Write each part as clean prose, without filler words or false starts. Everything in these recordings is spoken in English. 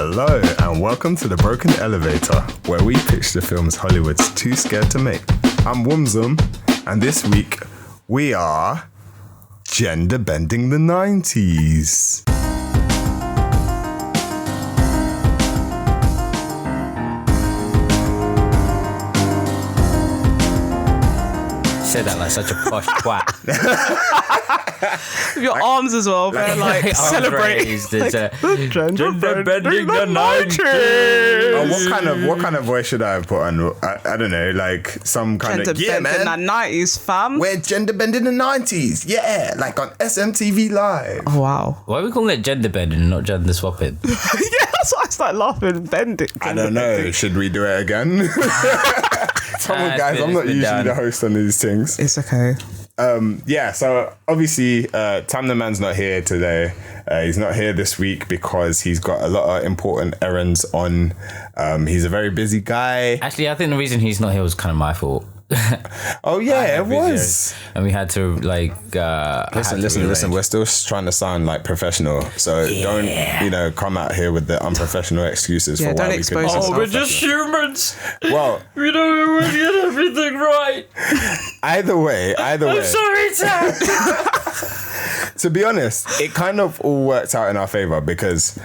Hello, and welcome to The Broken Elevator, where we pitch the films Hollywood's too scared to make. I'm Wumzum, and this week we are gender bending the 90s. Said that like such a posh twat. Your arms as well, man. Like celebrating. Gender bending the 90s. What kind of voice should I have put on? I don't know, like some kind Gender of bending the 90s, fam. We're gender bending the 90s, yeah, like on SMTV Live. Oh, wow. Why are we calling it gender bending and not gender swapping? Yeah, that's why I started laughing. Bending. I don't know. Bending. Should we do it again? Come on, guys. I'm not usually the host on these things. It's okay. Yeah, so obviously, Tam the Man's not here today. He's not here this week because he's got a lot of important errands on. He's a very busy guy. Actually, I think the reason he's not here was kind of my fault. Oh yeah, it was. And we had to like Listen. We're still trying to sound like professional, so don't come out here with the unprofessional excuses for why we could. Oh, we're just humans. Well, We don't always get everything right. Either way. I'm sorry, Sam. To be honest, it kind of all worked out in our favor because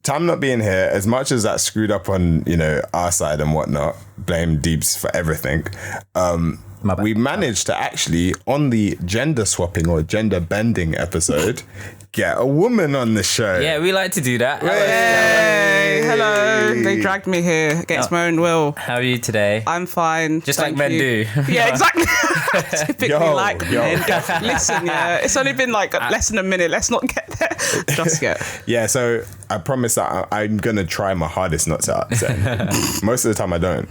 Tam not being here, as much as that screwed up on, our side and whatnot, blame Deebs for everything, we managed to actually, on the gender swapping or gender bending episode, get a woman on the show. Yeah, we like to do that. Hey, hello. They dragged me here against my own will. How are you today? I'm fine. Just thank like men you. do. Yeah, exactly. Typically like men. Yo. Listen, yeah. It's only been like less than a minute. Let's not get there just yet. Yeah, so I promise that I'm going to try my hardest not to upset. Most of the time I don't.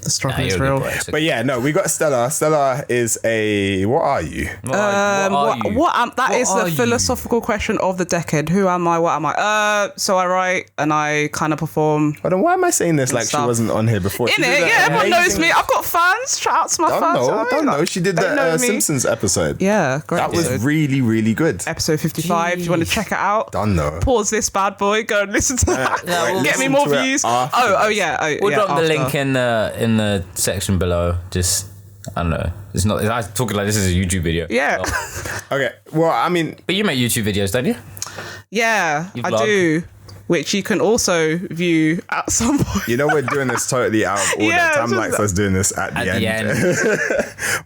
The struggle is real. But yeah, no, we got Stella. Stella is a... What are you? That is the philosophical question of the decade. Who am I? What am I? So I write and I kind of perform. Hold on, why am I saying this like stuff. she wasn't on here before? In it, yeah, everyone knows me. I've got fans. Shout out to my fans. Don't know. She did They know the me. Simpsons episode. Yeah, great. That was really, really good. Episode 55. Do you want to check it out? Don't know. Pause this bad boy. Go and listen to that. we'll Get me listen more to it views. afterwards. We'll drop the link in the section below. Just, I don't know. It's not. I'm talking like this is a YouTube video. Yeah. Okay. Well, I mean, But you make YouTube videos, don't you? Yeah, You I vlog. do. Which you can also view at some point. we're doing this totally out of order. Yeah, Tam it's likes just- us doing this at the the end.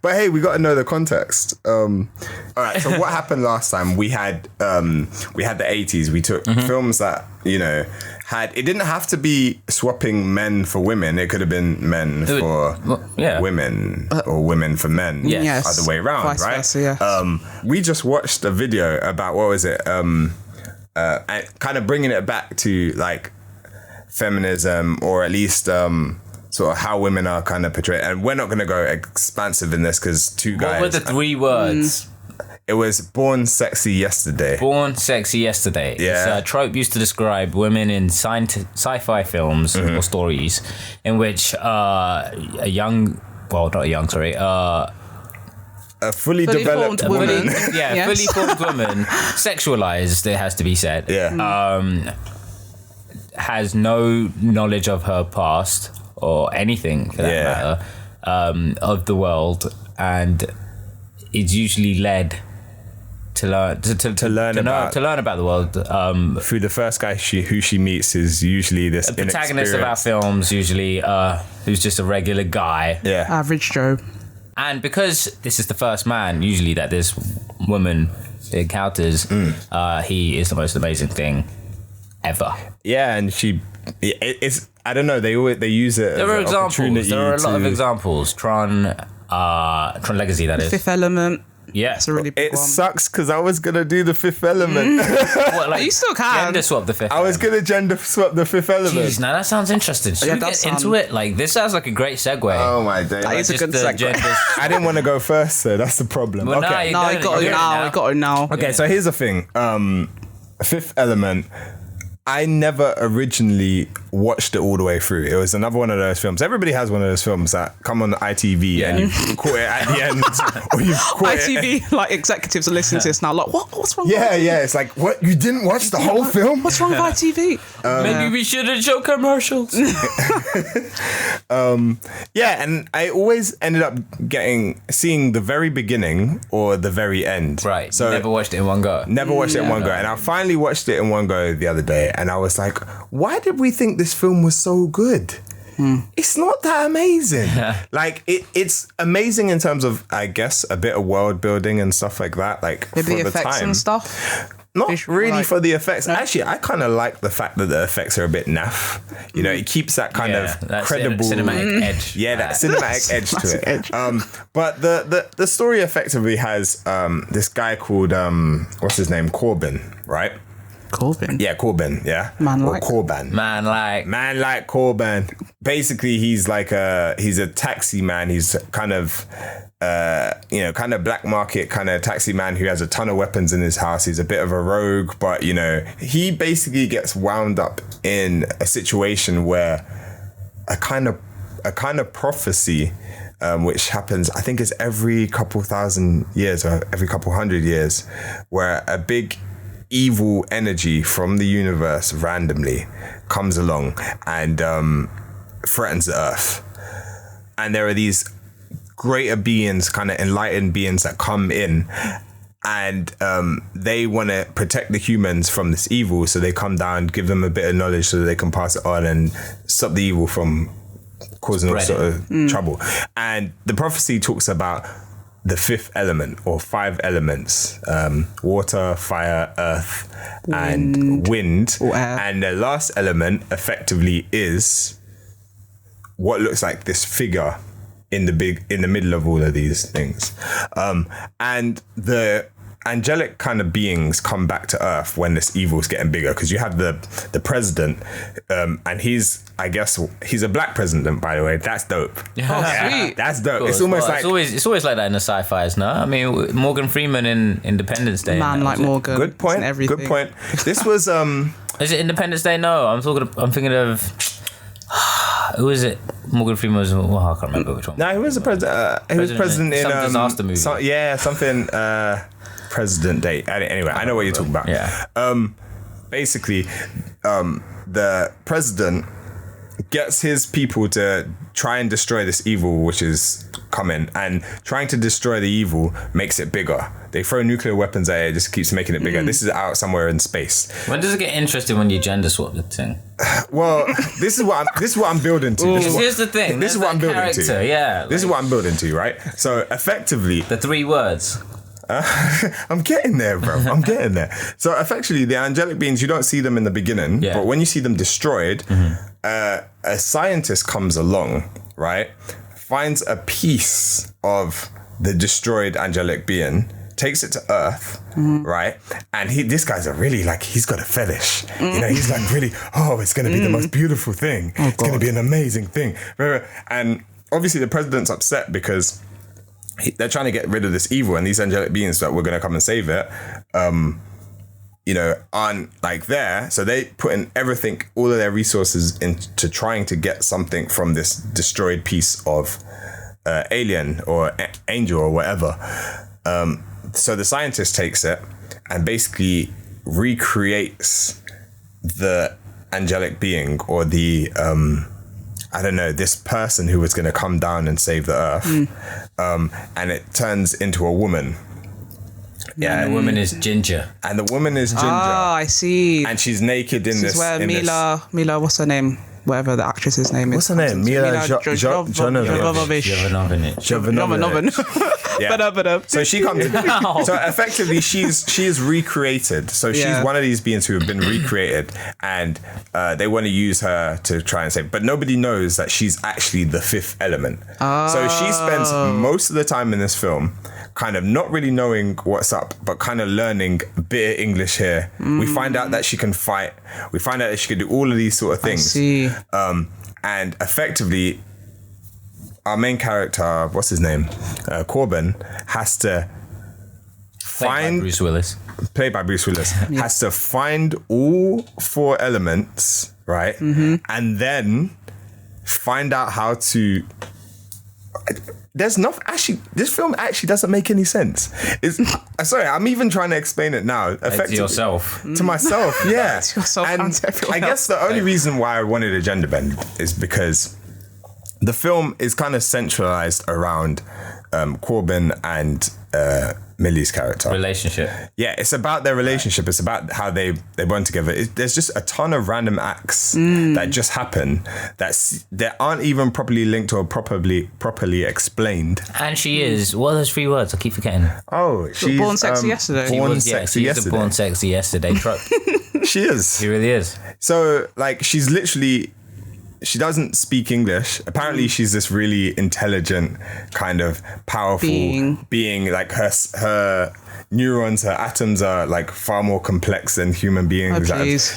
But hey, we got to know the context. All right. So what happened last time? We had the 80s. We took films that it didn't have to be swapping men for women. It could have been men for women or women for men. Yes. Other way around, Vice right? versa, yes. We just watched a video about, what was it? Kind of bringing it back to like feminism, or at least sort of how women are kind of portrayed. And we're not going to go expansive in this because two guys. What were the three words? It was Born Sexy Yesterday. Born Sexy Yesterday. Yeah. It's a trope used to describe women in sci-fi films or stories in which a fully developed formed woman. fully formed woman, sexualized, it has to be said. Yeah. Has no knowledge of her past or anything for that matter, of the world, and is usually led to learn about the world Through the first guy who she meets is usually this the protagonist of our films, usually who's just a regular guy. Yeah. Average Joe. And because this is the first man usually that this woman encounters, he is the most amazing thing ever. Yeah, and it's I don't know, they use it. There are examples. There are a lot of examples. Tron Legacy, that is. Fifth Element. Yeah. It's a really big It one. sucks because I was gonna do the Fifth Element. What, like, You still can. Gender swap the Fifth. I was gonna gender swap the Fifth Element. Jeez, now that sounds interesting. Should we get into it? Like, this sounds like a great segue. Oh my day. That is a Just good the segue. genders- I didn't want to go first, so that's the problem. Well, okay. no, No, I got it now. Okay, so here's the thing. Fifth Element, I never originally watched it all the way through. It was another one of those films. Everybody has one of those films that come on ITV and you caught it at the end. Or you caught ITV, like executives are listening to this now, like, what's wrong with ITV? Yeah, it's like, what? You didn't watch the whole film? What's wrong with ITV? Maybe we shouldn't show commercials. And I always ended up seeing the very beginning or the very end. Right. So never watched it in one go. Never watched it in one go. And I finally watched it in one go the other day, and I was like, why did we think this film was so good? It's not that amazing. Like it's amazing in terms of, I guess, a bit of world building and stuff like that. Like With for the the effects time. and stuff. Not really like, for the effects. no? Actually, I kind of like the fact that the effects are a bit naff. You know, it keeps that kind of that credible cinematic edge. Yeah, that cinematic edge to it. Edge. But the story effectively has this guy called what's his name, Corbin, right? Corbin. Yeah, Corbin. Yeah, Man or like. Corban. Man like Corbin. Basically, he's like he's a taxi man. He's kind of kind of black market kind of taxi man who has a ton of weapons in his house. He's a bit of a rogue, but you know, he basically gets wound up in a situation where a kind of prophecy. Which happens, I think it's every couple thousand years or every couple hundred years, where a big evil energy from the universe randomly comes along and threatens the Earth. And there are these greater beings, kind of enlightened beings that come in, and they want to protect the humans from this evil. So they come down, give them a bit of knowledge so that they can pass it on and stop the evil from causing all sort of trouble. And the prophecy talks about the fifth element, or 5 elements: water, fire, earth, and wind. And the last element effectively is what looks like this figure in the middle of all of these things. And the angelic kind of beings come back to Earth when this evil's getting bigger, because you have the president, and he's a black president, by the way. That's dope. Sweet. That's dope. Cool. It's almost it's always like that in the sci-fis, no? I mean, Morgan Freeman in Independence Day. Man like Morgan. Good point. Good point. This was Is it Independence Day? No, I'm thinking of who is it? Morgan Freeman was. Well, I can't remember which one. No, he was the president. He was president in some disaster movie. Something. President Day. Anyway, I know what you're talking about. Yeah. Basically, the president gets his people to try and destroy this evil which is coming, and trying to destroy the evil makes it bigger. They throw nuclear weapons at it, it just keeps making it bigger. This is out somewhere in space. When does it get interesting when you gender swap the thing? Well, this is what I'm building to. Here's the thing. This is what I'm building to. Yeah. This is what I'm building to, right? So effectively, the 3 words. I'm getting there, bro. I'm getting there. So effectively, the angelic beings, you don't see them in the beginning, but when you see them destroyed, a scientist comes along, right? Finds a piece of the destroyed angelic being, takes it to Earth, right? And this guy's he's got a fetish. You know, he's like really, it's going to be the most beautiful thing. It's going to be an amazing thing. And obviously the president's upset because they're trying to get rid of this evil, and these angelic beings that were going to come and save it, aren't like there. So they put in everything, all of their resources into trying to get something from this destroyed piece of alien or angel or whatever. So the scientist takes it and basically recreates the angelic being, or the this person who was going to come down and save the Earth. And it turns into a woman. Yeah, and the woman is Ginger. And the woman is Ginger. Ah, I see. And she's naked in this. This is where Mila, what's her name? Whatever the actress's name is. What's her name? Mila Jovovich. Yeah. So she comes in. So effectively, she's recreated. So she's one of these beings who have been recreated, and they want to use her to try and save. But nobody knows that she's actually the fifth element. So she spends most of the time in this film kind of not really knowing what's up, but kind of learning a bit of English here. We find out that she can fight. We find out that she can do all of these sort of things. I see. And effectively, our main character, what's his name? Corbin, has to Played by Bruce Willis. Has to find all 4 elements right? And then find out how to... There's nothing... Actually, this film actually doesn't make any sense. It's sorry, I'm even trying to explain it now. To yourself. To myself, yeah. To yourself and to everyone I guess the only reason why I wanted a gender bend is because the film is kind of centralized around Corbin and Millie's character. Relationship. Yeah, it's about their relationship. It's about how they bond together. There's just a ton of random acts that just happen that aren't even properly linked or properly explained. And she is. What are those 3 words? I keep forgetting. Oh, she's born sexy yesterday. Born She's sexy yesterday. the born sexy yesterday trope. She is. She really is. So, like, she's literally... She doesn't speak English. Apparently, she's this really intelligent, kind of powerful being. Like her neurons, her atoms are like far more complex than human beings.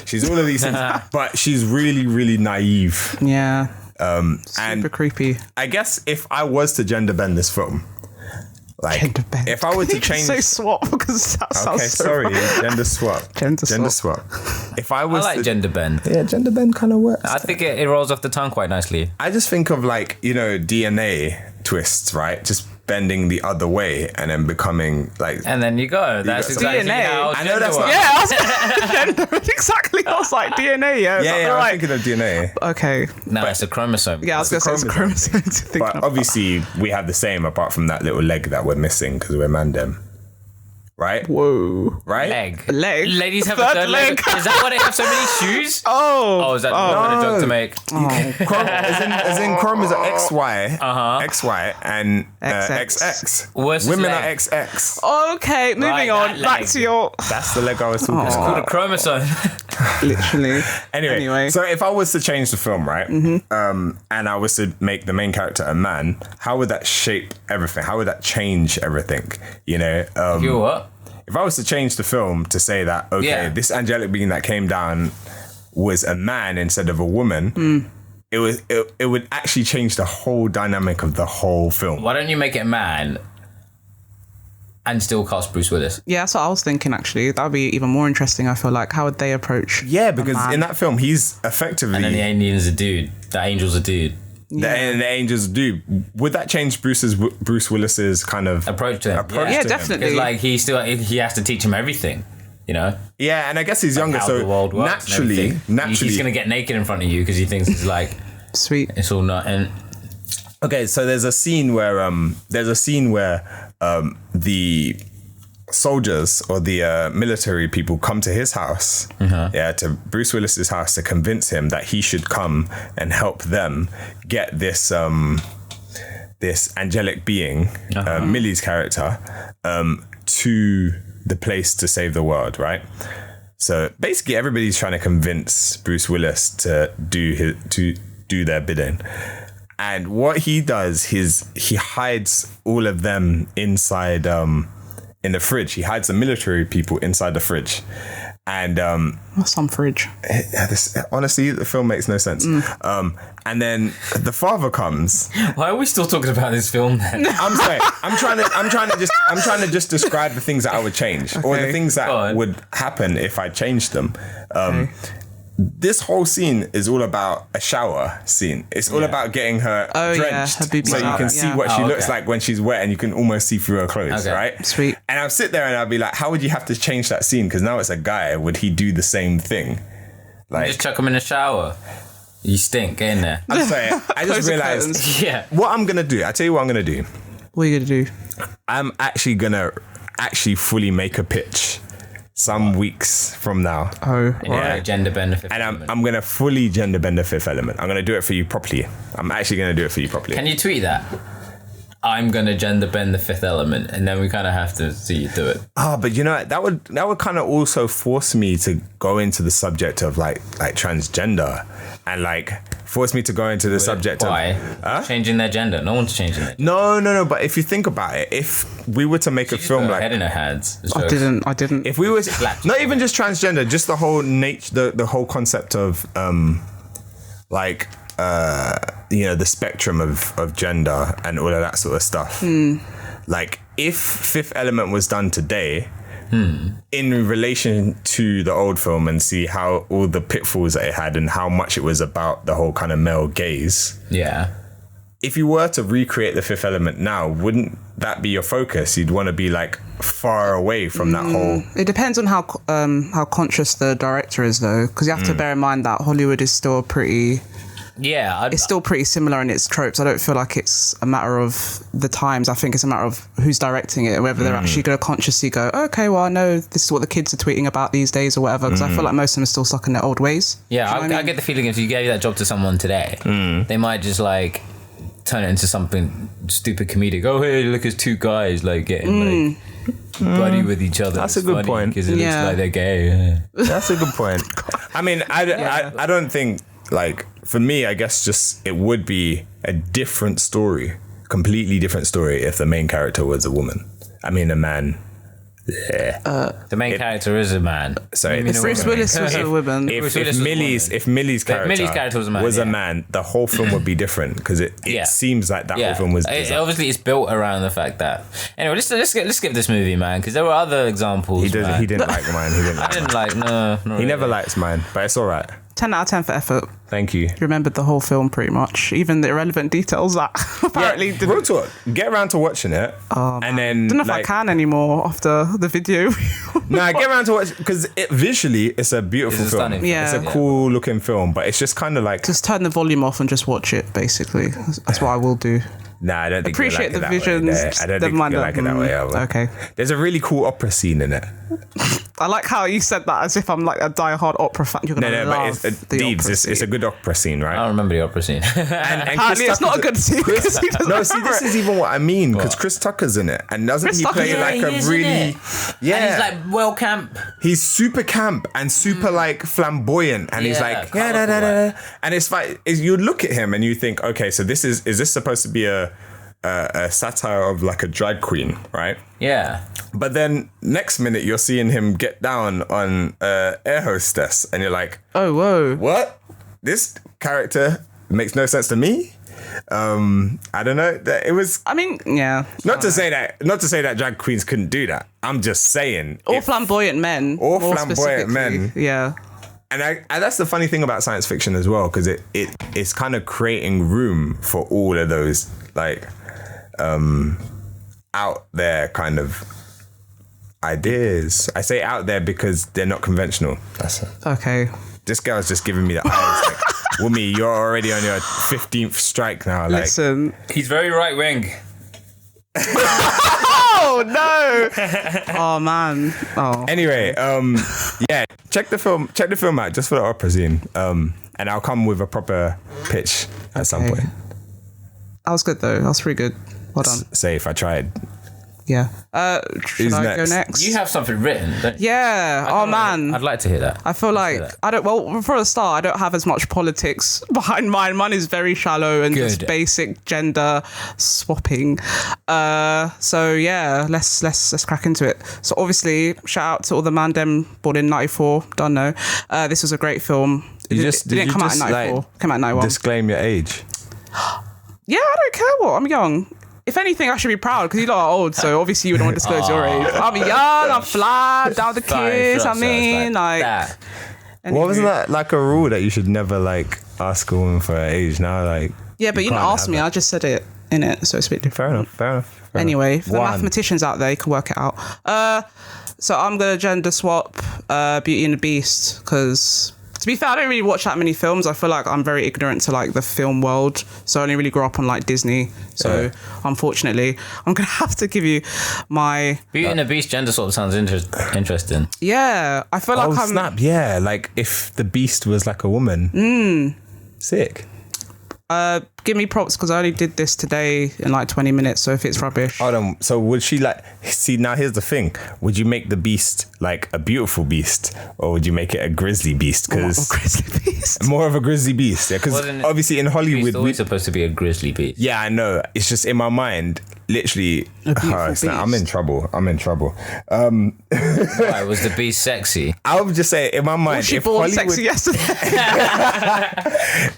She's all of these things, but she's really, really naive. Yeah. Super and creepy. I guess if I was to gender bend this film, like if I were to change, say swap because that sounds so sorry, wrong. gender swap. Gender swap. If I was, I like gender bend. Yeah, gender bend kind of works. I think it rolls off the tongue quite nicely. I just think of like, you know, DNA twists, right? Just bending the other way and then becoming like... And then you go. That's exactly DNA. how I know that's works. Yeah, I was gender. Exactly. I was like, DNA, yeah. Yeah, I was thinking of DNA. Okay. No, it's a chromosome. Yeah, I was going to say it's a chromosome to think But obviously, we have the same apart from that little leg that we're missing because we're mandem. Right? Whoa. Right? Leg. Ladies have a third leg. Is that why they have so many shoes? Oh, is that not a joke to make? As in Chrome is XY, XY, and XX. XX. What's Women leg? are XX. Okay, moving Right, on. that Back leg. to your... That's the leg I was talking It's about. called a chromosome. Literally. Anyway, so if I was to change the film, right, and I was to make the main character a man, how would that shape everything? How would that change everything? You know, You what? if I was to change the film to say that, okay, this angelic being that came down was a man instead of a woman, it would actually change the whole dynamic of the whole film. Why don't you make it a man and still cast Bruce Willis? Yeah, that's what I was thinking, actually. That would be even more interesting, I feel like. How would they approach Yeah, because in that film, he's effectively... And then the alien's a dude. The angel's a dude. The angels do. Would that change Bruce Willis's kind of Approach to him. Yeah, definitely. Because like he has to teach him everything, you know? Yeah, and I guess he's younger, How so the world works naturally, he's gonna get naked in front of you because he thinks it's like Sweet. it's all not. And okay, so there's a scene where the soldiers or the military people come to his house, to Bruce Willis's house to convince him that he should come and help them get this this angelic being, Millie's character, to the place to save the world, right? So basically, everybody's trying to convince Bruce Willis to do their bidding. And what he does is he hides all of them inside in the fridge. He hides the military people inside the fridge. And What's some fridge? honestly, the film makes no sense. And then the father comes. why are we still talking about this film then? I'm sorry. I'm trying to just describe the things that I would change, or the things that would happen if I changed them. This whole scene is all about a shower scene. It's all about getting her drenched, her boobs so you out. can see what she looks like when she's wet, and you can almost see through her clothes, right? Sweet. And I'll sit there and I'll be like, how would you have to change that scene? Because now it's a guy. Would he do the same thing? Like, Just chuck him in the shower. You stink. Get in there. I'm sorry. I just Close the realized curtains. Yeah. what I'm gonna do. I tell you what I'm gonna do. What are you going to do? I'm actually gonna fully make a pitch some weeks from now. Oh, Yeah. Gender benefit. And I'm going to fully gender bend the Fifth Element. I'm going to do it for you properly. I'm actually going to do it for you properly. Can you tweet that? I'm gonna gender bend the Fifth Element, and then we kind of have to see you do it. But you know, that would kind of also force me to go into the subject of like transgender, and like force me to go into the subject of changing their gender. No one's changing it. No. But if you think about it, if we were to make a film like head in her hands. I didn't. If we were not even just transgender, just the whole nature, the whole concept of the spectrum of gender and all of that sort of stuff. Like if Fifth Element was done today, in relation to the old film and see how all the pitfalls that it had and how much it was about the whole kind of male gaze. Yeah. If you were to recreate the Fifth Element now, wouldn't that be your focus? You'd want to be like far away from that whole... It depends on how conscious the director is, though, because you have to bear in mind that Hollywood is still pretty... Yeah. It's still pretty similar in its tropes. I don't feel like it's a matter of the times. I think it's a matter of who's directing it, whether they're actually going to consciously go, okay, well, I know this is what the kids are tweeting about these days or whatever, because I feel like most of them are still stuck in their old ways. Yeah, Do you know what I I mean? get the feeling if you gave that job to someone today, they might just like turn it into something stupid comedic. Oh, hey, look, it's two guys like getting like buddy with each other. That's a good point. Because it looks like they're gay. Yeah. That's a good point. I mean, I don't think, like, for me, I guess just it would be a different story, completely different story if the main character was a woman. I mean, a man. The main character is a man. Sorry, Bruce Willis was a woman. If Millie's character was a man, the whole film would be different because it seems like that whole film was designed. Obviously, it's built around the fact that. Anyway, let's skip this movie, man, because there were other examples. He didn't like mine. He never likes mine, but it's all right. 10 out of 10 for effort. Thank you. You remembered the whole film pretty much, even the irrelevant details that apparently didn't. Real talk. Get around to watching it, and then I don't know if I can anymore after the video. Nah, get around to watch because visually it's a beautiful film. Stunning. Yeah. It's a cool looking film, but it's just kind of like Just turn the volume off and just watch it. Basically, that's what I will do. Nah, I don't think Appreciate you'll the like it that way. visions. I don't think you'll like it that way. Okay. There's a really cool opera scene in it. I like how you said that as if I'm like a diehard opera fan. You're gonna love but it's the Deebs. opera It's a good opera scene, I right? don't remember the opera scene. And Apparently, it's not a good scene. Because he doesn't No, see, remember this it. is even what I mean because Chris Tucker's in it, and doesn't Chris he play Tucker, like he a is, really, isn't it? And he's like well camp. He's super camp and super like flamboyant, and he's like and it's like you look at him and you think, okay, so is this supposed to be a satire of like a drag queen, right? Yeah. But then next minute you're seeing him get down on air hostess, and you're like, Oh, whoa. what? This character makes no sense to me. I don't know. It was. I mean, yeah. Not to say that drag queens couldn't do that. I'm just saying. Or flamboyant men. Or more flamboyant men. specifically. Yeah. And that's the funny thing about science fiction as well, because it's kind of creating room for all of those like out there kind of ideas. I say out there because they're not conventional. That's it. Okay. This girl's just giving me the eyes. Like, Wumi, you're already on your 15th strike now. Like, Listen. He's very right wing. Oh no! Oh man! Oh. anyway, yeah, check the film out just for the opera scene. And I'll come with a proper pitch at some point. That was good though. That was pretty good. Well done. Safe. I tried. Yeah. Should I next? go next? You have something written, don't you? Yeah. Oh man. I'd like to hear that. I feel like I don't. Well, for a start, I don't have as much politics behind mine. Mine is very shallow and just basic gender swapping. So yeah, let's crack into it. So obviously, shout out to all the man dem born in '94. Don't know. This was a great film. It didn't come out in '94. Came out in '91. Disclaim your age. Yeah, I don't care what. I'm young. If anything, I should be proud because you lot are old, so obviously you don't want to disclose your age. I'm young, I'm fly, down the kids. I mean, like. Wasn't that like a rule that you should never like ask a woman for her age? Now, like. Yeah, but you didn't ask me. I just said it in it, so it's a bit different. Fair enough. Anyway, for the mathematicians out there, you can work it out. So I'm gonna gender swap Beauty and the Beast because. To be fair, I don't really watch that many films. I feel like I'm very ignorant to like the film world. So I only really grew up on like Disney. So unfortunately, I'm going to have to give you my... Beauty and the Beast gender swap sounds interesting. Yeah. I feel like I'm... snap. Yeah. Like if the Beast was like a woman. Sick. Give me props because I only did this today in like 20 minutes. So if it's rubbish... Hold on. So would she like... See, now here's the thing. Would you make the Beast like a beautiful beast? Or would you make it a grizzly beast? Because grizzly beast? More of a grizzly beast. Yeah, because obviously in Hollywood... It's always supposed to be a grizzly beast. Yeah, I know. It's just in my mind... Literally, I'm in trouble. Why, was the beast sexy? I would just say, in my mind, she born sexy yesterday.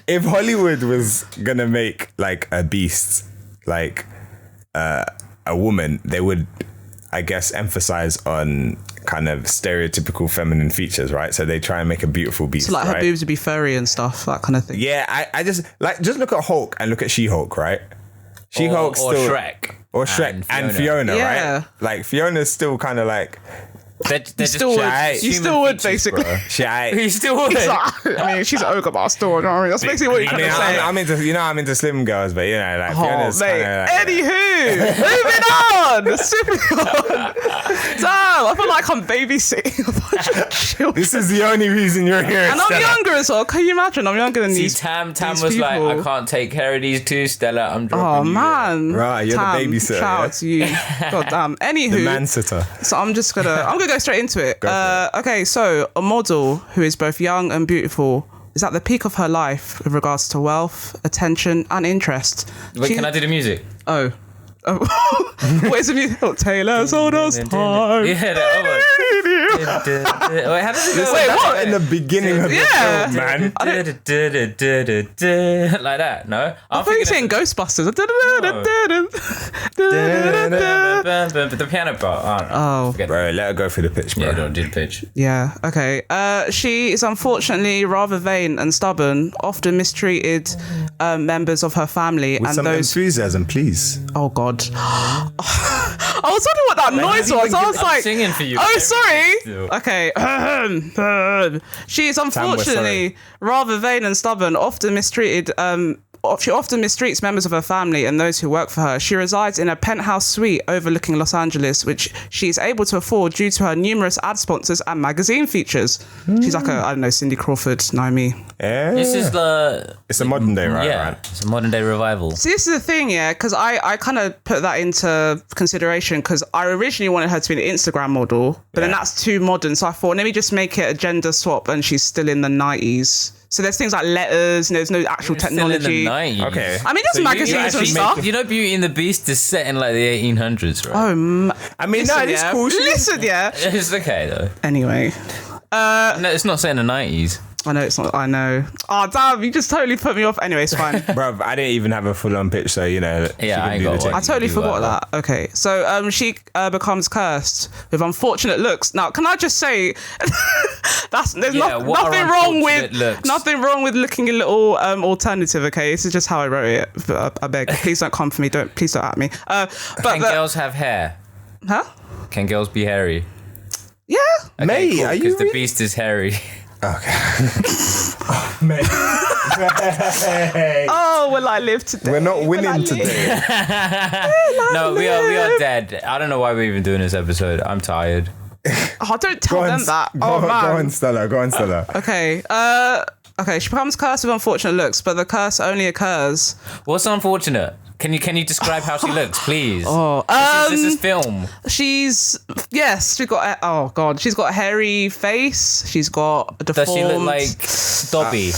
If Hollywood was gonna make like a beast, like a woman, they would, I guess, emphasize on kind of stereotypical feminine features, right? So they try and make a beautiful beast. So like right? her boobs would be furry and stuff, that kind of thing. Yeah, I just look at Hulk and look at She-Hulk, right? She-Hulk or still Shrek. or Shrek and Fiona, Yeah. right? Like Fiona's still kind of like They're You still would, you still would basically. shy. You still would. I mean, she's an ogre, but still, you know what I mean? That's basically what you're trying to say. I'm into slim girls, but like Fiona's mate. kind of like, Anywho, moving on. Simply on. Damn, I feel like I'm babysitting a bunch of children. this is the only reason you're here. And I'm Stella. younger as well. Can you imagine? I'm younger than See, these. Tam these was like, people. I can't take care of these two, Stella. I'm Oh dropping you. man, Right, you're the Tam, babysitter, Shout yeah? out to you. God damn. Anywho, The man sitter. so I'm gonna go straight into it. Go for Okay, so a model who is both young and beautiful is at the peak of her life with regards to wealth, attention, and interest. Wait, can I do the music? Oh. Where's the music? Oh, Taylor sold us time. Yeah, Wait, how does it go? Wait, what? In the beginning of the Yeah. film, man. Like that, no? I thought you were saying Ghostbusters. the piano part. I don't know. Oh. Forget Bro, let her go through the pitch, bro. Yeah, don't do the pitch. Yeah, okay. She is unfortunately rather vain and stubborn, often mistreated members of her family With and some those. enthusiasm, please. Oh God! I was wondering what that noise was. I was I'm like, singing for you. "Oh, sorry." Still. Okay. She is unfortunately sorry. rather vain and stubborn, often mistreated. She often mistreats members of her family and those who work for her. She resides in a penthouse suite overlooking Los Angeles, which she is able to afford due to her numerous ad sponsors and magazine features. She's like I don't know, Cindy Crawford, Naomi. Yeah. This is the... It's a modern day, right? Yeah, Right. it's a modern day revival. See, this is the thing, yeah, because I kind of put that into consideration because I originally wanted her to be an Instagram model, but then Yeah. that's too modern. So I thought, let me just make it a gender swap and she's still in the 90s. So there's things like letters, there's no actual technology. Still in the 90s. Okay. I mean, there's magazines and stuff. You know Beauty and the Beast is set in like the 1800s, right? Oh, I mean, no, it's yeah. cool. Listen, yeah. It's okay, though. Anyway, No, it's not set in the 90s. I know it's not. I know. Oh damn! You just totally put me off. Anyway, it's fine. Bruv, I didn't even have a full-on pitch, so, she I can ain't do got the one. I thing. totally do forgot whatever. that. Okay, so she becomes cursed with unfortunate looks. Now, can I just say, there's Yeah, what are nothing wrong with unfortunate looks? nothing wrong with looking a little alternative. Okay, this is just how I wrote it. I beg, please don't come for me. Please don't at me. But Can girls have hair? huh? Can girls be hairy? Yeah. Okay, Mate, cool, are you because the really- Beast is hairy. Mate. Oh, will I live today? We're not Will I winning live? today. No, we are dead. I don't know why we're even doing this episode. I'm tired. Oh, don't tell Go on, them that. go Oh on, man. Go on, Stella. Go on, Stella. Okay. Okay. She becomes cursed with unfortunate looks, but the curse only occurs. What's unfortunate? Can you describe how she looks, please? Oh, This is film. she's she's got oh god, she's got a hairy face. She's got a deformed. Does she look like Dobby?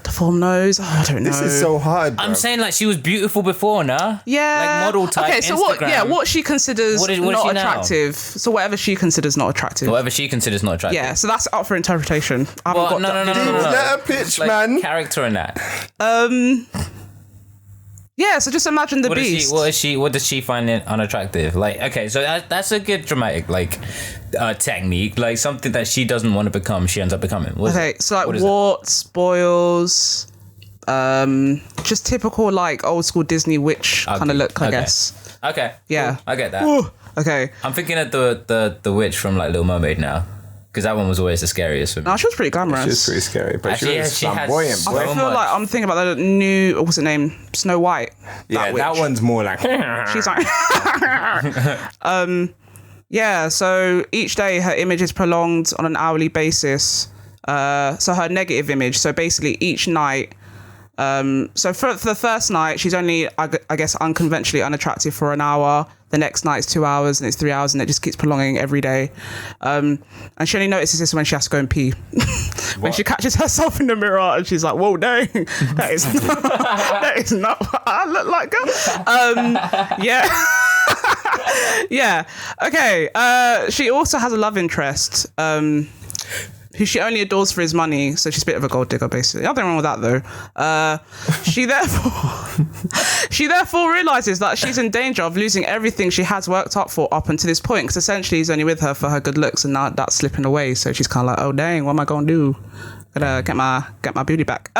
deformed nose? Oh, I don't know. This is so hard, bro. I'm saying like she was beautiful before, nah? yeah, Like model type. Okay, so Instagram. what she considers What is not she now? attractive. So whatever she considers not attractive. Whatever she considers not attractive. Yeah, so that's up for interpretation. I haven't Well, got no. Let her pitch, Like man. character in that. Yeah, so just imagine the What beast. What does she find it unattractive? Like, okay, so that's a good dramatic technique, like something that she doesn't want to become, she ends up becoming. What is Okay, it? so like What is warts, boils, just typical like old school Disney witch kind of Okay, look, I okay. guess. that? Okay. Yeah. cool, I get that. Ooh, okay. I'm thinking of the witch from like Little Mermaid now, because that one was always the scariest for me. No, she was pretty glamorous. She's pretty scary, but Actually, she yeah, was she has flamboyant, so boy. I feel much. like I'm thinking about the new, what's her name? Snow White. Yeah, witch. that one's more like... She's like, yeah. So each day her image is prolonged on an hourly basis. So her negative image. So basically each night. So for the first night, she's only, I guess, unconventionally unattractive for an hour. The next night's 2 hours, and it's 3 hours, and it just keeps prolonging every day. And she only notices this when she has to go and pee. When she catches herself in the mirror, and she's like, "Whoa, dang, that is not what I look like." Yeah, yeah. Okay. She also has a love interest. who she only adores for his money. So she's a bit of a gold digger, basically. Nothing wrong with that, though. She therefore realizes that she's in danger of losing everything she has worked up for up until this point, because essentially he's only with her for her good looks, and now that's slipping away. So she's kind of like, oh dang, what am I gonna do? Gotta get my beauty back.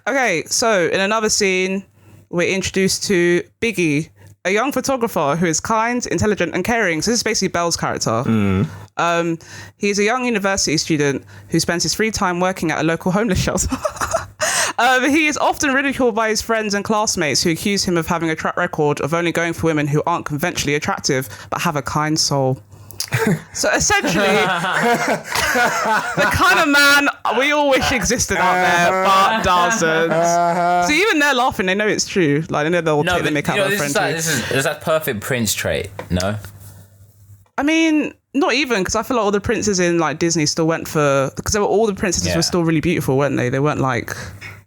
Okay, so in another scene, we're introduced to Biggie, a young photographer who is kind, intelligent, and caring. So this is basically Belle's character. He's a young university student who spends his free time working at a local homeless shelter. He is often ridiculed by his friends and classmates who accuse him of having a track record of only going for women who aren't conventionally attractive but have a kind soul. So essentially, the kind of man we all wish existed out there, but doesn't. So even they're laughing, they know it's true. Like, they know they'll take the mick out of a friend. This is that perfect prince trait, no? I mean, not even, because I feel like all the princes in like Disney still went for, because all the princesses were still really beautiful, weren't they? They weren't like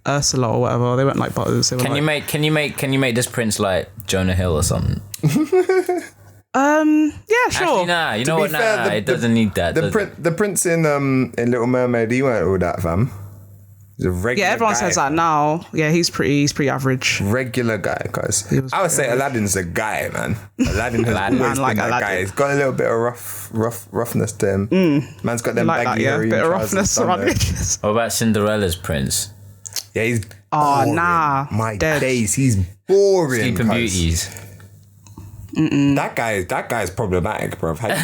Ursula or whatever. They weren't like Butters. They were Can you make this prince like Jonah Hill or something? Yeah, sure. Actually, nah, you know what? Fair, it doesn't need that. The prince in Little Mermaid, he weren't all that, fam. He's a regular guy. Everyone says that now. Yeah, he's pretty average. Regular guy, guys. I would say Aladdin's a guy, man. Aladdin has always been that guy. He's got a little bit of roughness to him. Man's got them baggy hairy bit of roughness around edges. What about Cinderella's prince? Yeah, he's boring. My days, he's boring. Sleeping Beauties. That guy's problematic, bro. How you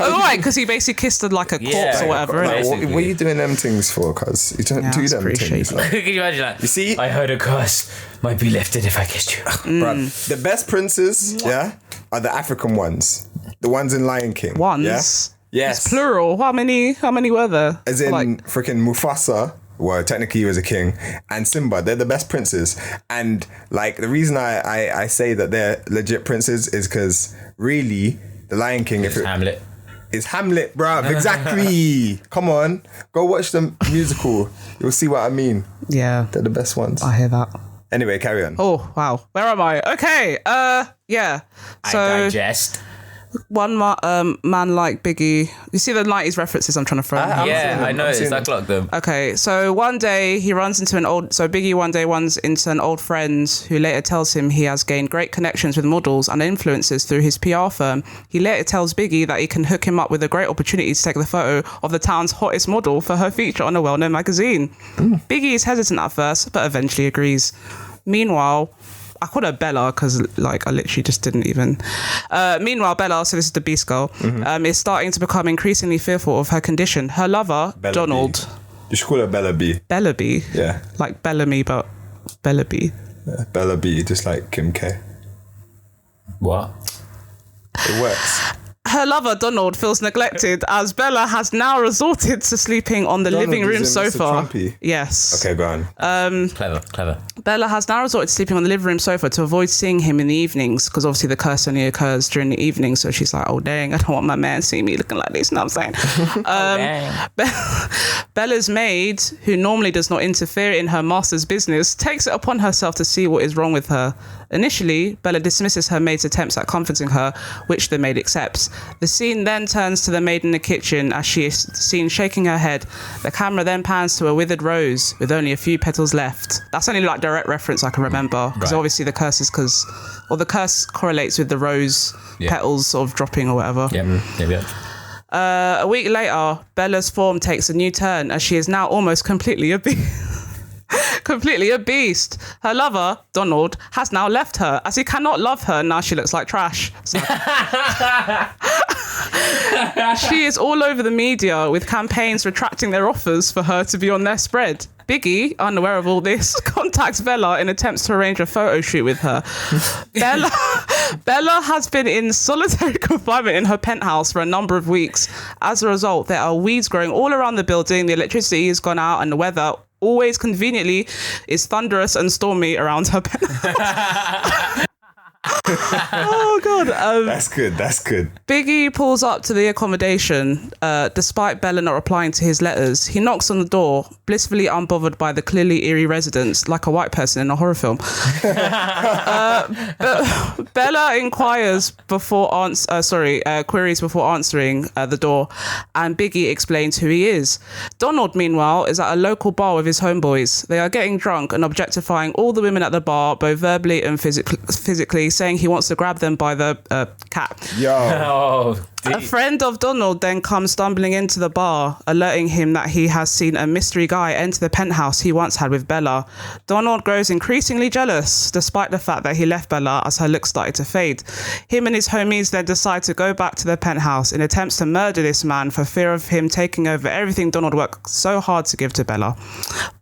oh, right, because he basically kissed like a corpse or whatever. Like, what are you doing them things for? Because you don't do them things. Like. Can you imagine that? You see, I heard a curse might be lifted if I kissed you. Bro, the best princes, are the African ones, the ones in Lion King. Ones, yes, it's plural. How many were there? As in, freaking Mufasa. Well, technically he was a king, and Simba, they're the best princes. And like the reason I say that they're legit princes is because really the Lion King is Hamlet. It's Hamlet, bruv. Exactly. Come on, go watch the musical. You'll see what I mean. Yeah, they're the best ones. I hear that. Anyway, carry on. Oh wow, where am I? Okay. Yeah. So I digest. One man like Biggie. You see the 90s references I'm trying to throw? I noticed. I clocked them. Okay, so one day he runs into Biggie one day runs into an old friend who later tells him he has gained great connections with models and influencers through his PR firm. He later tells Biggie that he can hook him up with a great opportunity to take the photo of the town's hottest model for her feature on a well-known magazine. Biggie is hesitant at first, but eventually agrees. Meanwhile, I called her Bella because I literally just didn't even. Meanwhile, Bella, so this is the Beast Girl, is starting to become increasingly fearful of her condition. Her lover, Bella Donald. B. You should call her Bella B. Bella B? Yeah. Like Bellamy, but Bella B. Yeah, Bella B, just like Kim K. What? It works. Her lover, Donald, feels neglected as Bella has now resorted to sleeping on the living room sofa. Yes. Okay, go on. Clever. Bella has now resorted to sleeping on the living room sofa to avoid seeing him in the evenings, because obviously the curse only occurs during the evening. So she's like, oh, dang, I don't want my man seeing me looking like this. You know what I'm saying? Bella's maid, who normally does not interfere in her master's business, takes it upon herself to see what is wrong with her. Initially, Bella dismisses her maid's attempts at comforting her, which the maid accepts. The scene then turns to the maid in the kitchen as she is seen shaking her head. The camera then pans to a withered rose with only a few petals left. That's only like direct reference I can remember, because obviously the curse is the curse correlates with the rose petals sort of dropping or whatever. A week later, Bella's form takes a new turn as she is now almost completely a beast. Her lover, Donald, has now left her as he cannot love her. Now she looks like trash. So. She is all over the media with campaigns retracting their offers for her to be on their spread. Biggie, unaware of all this, contacts Bella in attempts to arrange a photo shoot with her. Bella has been in solitary confinement in her penthouse for a number of weeks. As a result, there are weeds growing all around the building, the electricity has gone out, and the weather, always conveniently, is thunderous and stormy around her penthouse. Oh God. That's good. Biggie pulls up to the accommodation. Despite Bella not replying to his letters, he knocks on the door, blissfully unbothered by the clearly eerie residents, like a white person in a horror film. Bella queries before answering the door, and Biggie explains who he is. Donald, meanwhile, is at a local bar with his homeboys. They are getting drunk and objectifying all the women at the bar, both verbally and physically, saying he wants to grab them by the cat. Yo. A friend of Donald then comes stumbling into the bar, alerting him that he has seen a mystery guy enter the penthouse he once had with Bella. Donald grows increasingly jealous, despite the fact that he left Bella as her looks started to fade. Him and his homies then decide to go back to the penthouse in attempts to murder this man for fear of him taking over everything Donald worked so hard to give to Bella.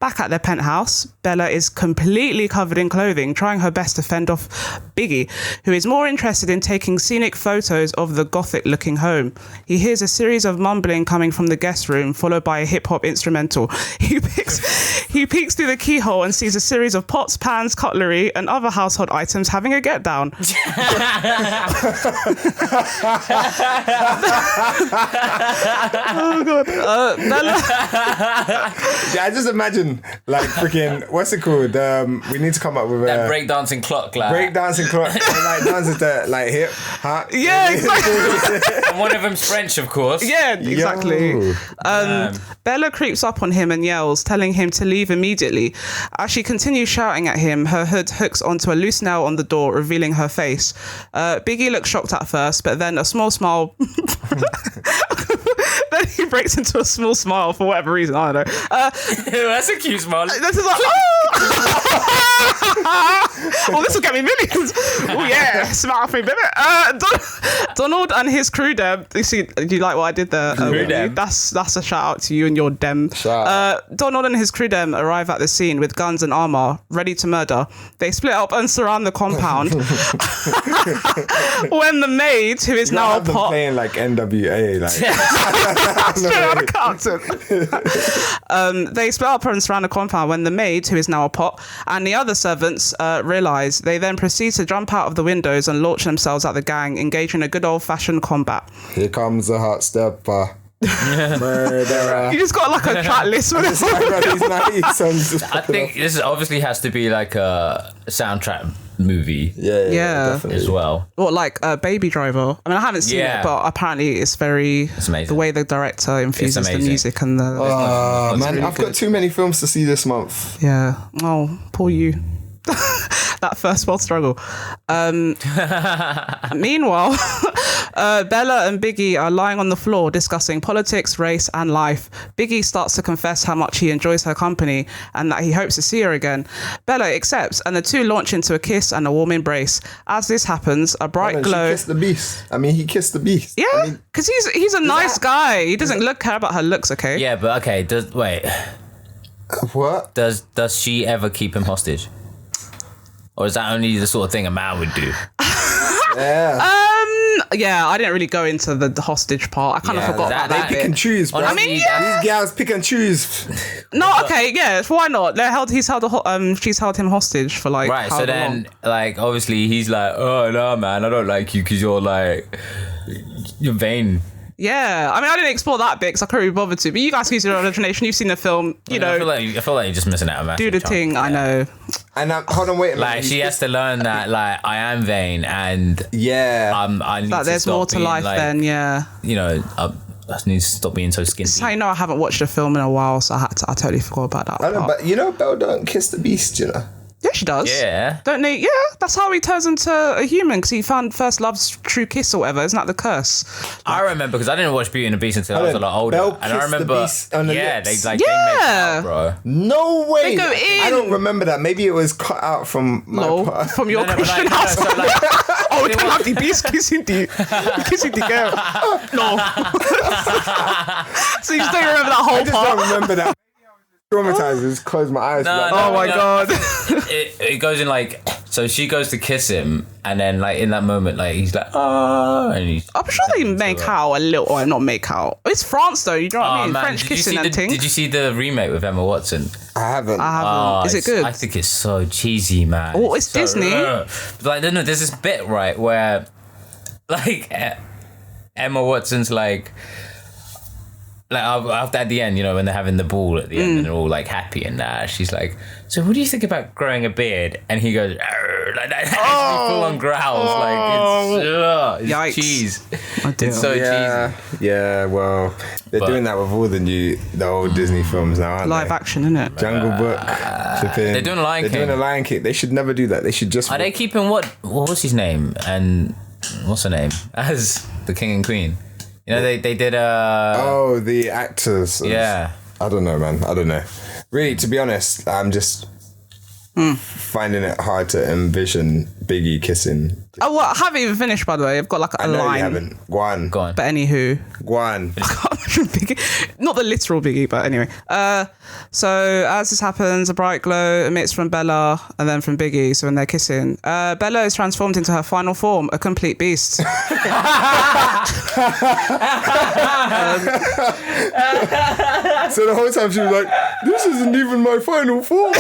Back at the penthouse, Bella is completely covered in clothing, trying her best to fend off Biggie, who is more interested in taking scenic photos of the gothic-looking home. He hears a series of mumbling coming from the guest room, followed by a hip-hop instrumental. He peeks through the keyhole and sees a series of pots, pans, cutlery, and other household items having a get-down. Oh, God. Bella... Yeah, I just imagine, like, freaking, what's it called? We need to come up with that breakdancing clock, like. Breakdancing clock. And, like, dances to, like, hip, huh? Yeah, exactly. And one of them's French, of course. Yeah, exactly. Bella creeps up on him and yells, telling him to leave immediately. As she continues shouting at him, her hood hooks onto a loose nail on the door, revealing her face. Biggie looks shocked at first, but then a small smile... Then he breaks into a small smile for whatever reason. I don't know. That's a cute smile. This is like, well, this will get me millions. Oh yeah, smile for a minute. Donald and his crew dem. You see, do you like what I did there? That's a shout out to you and your dem. Donald and his crew dem arrive at the scene with guns and armor, ready to murder. They split up and surround the compound. When the maid, who is now a pop, playing like NWA, like. They split up and surround the compound when the maid, who is now a pot, and the other servants realise. They then proceed to jump out of the windows and launch themselves at the gang, engaging in a good old-fashioned combat. Here comes a hot stepper. Murderer. You just got like a track list with it. I think this obviously has to be like a soundtrack movie. Yeah, definitely. As well. Or like Baby Driver. I mean, I haven't seen it, but apparently it's amazing. The way the director infuses the music and the... Oh, man, really I've got too many films to see this month. Yeah. Oh, poor you. That first world struggle. Meanwhile, Bella and Biggie are lying on the floor discussing politics, race, and life. Biggie starts to confess how much he enjoys her company and that he hopes to see her again. Bella accepts, and the two launch into a kiss and a warm embrace. As this happens, a bright glow. He kissed the beast. He kissed the beast. Yeah, because he's a nice guy. He doesn't care about her looks. Okay. Yeah, but okay. What? Does she ever keep him hostage? Or is that only the sort of thing a man would do? Yeah, I didn't really go into the hostage part. I kind of forgot about that. They pick and choose, bro. Honestly, these gals pick and choose. No, okay, yeah, why not? She's held him hostage for like. Right, so then, long? Like, obviously, he's like, oh no, man, I don't like you because you're vain. Yeah, I mean, I didn't explore that bit because I couldn't be bothered to. But you guys can use your imagination. You've seen the film, I feel like you're just missing out on massive do the thing. Yeah. I know. And hold on, wait a minute. Like, she has to learn that, like, I am vain, and I need that to there's stop more to being, life like, than I need to stop being so skinny. It's how you know I haven't watched a film in a while, so I totally forgot about that. I know, but Belle don't kiss the beast, Yeah, she does. Yeah. Don't they? Yeah, that's how he turns into a human, because he found first love's true kiss or whatever. Isn't that the curse? I remember, because I didn't watch Beauty and the Beast until I was a lot older. Belle and I remember, the beast on the lips. they make out, bro. No way. They go in. I don't remember that. Maybe it was cut out from my part. From your Christian house. Oh, we don't have the beast kissing the girl. No. So you just don't remember that whole I just part? don't remember that. Traumatized. Just close my eyes. Oh my god. It goes in like So she goes to kiss him, and then like in that moment, like he's like, oh, and he's. I'm sure they make out a little, or not make out. It's France though, you know what I mean? Man, French kissing and thing. Did you see the remake with Emma Watson? I haven't. Is it good? I think it's so cheesy, man. Oh, it's so, Disney. Like, no, there's this bit right where, like, Emma Watson's like after at the end, you know, when they're having the ball at the end and they're all like happy and she's like, so what do you think about growing a beard? And he goes, like that, full on growls, like it's cheese. It's so cheesy. Yeah, well, they're doing that with all the old Disney films now, aren't Live they? action, isn't it? Jungle Book. They're doing Lion King. They're doing a Lion King. They should never do that. They should just. Are they keeping what was his name and what's her name as the king and queen? You know, they did the actors. Yeah. I don't know, man. I don't know. Really, to be honest, I'm just finding it hard to envision Biggie kissing. Oh, well, I haven't even finished, by the way. I've got like a I know line. you haven't. Go on. But anywho. Go on. I can't imagine Biggie. Not the literal Biggie, but anyway. So as this happens, a bright glow emits from Bella and then from Biggie. So when they're kissing, Bella is transformed into her final form, a complete beast. So the whole time she was like, "This isn't even my final form."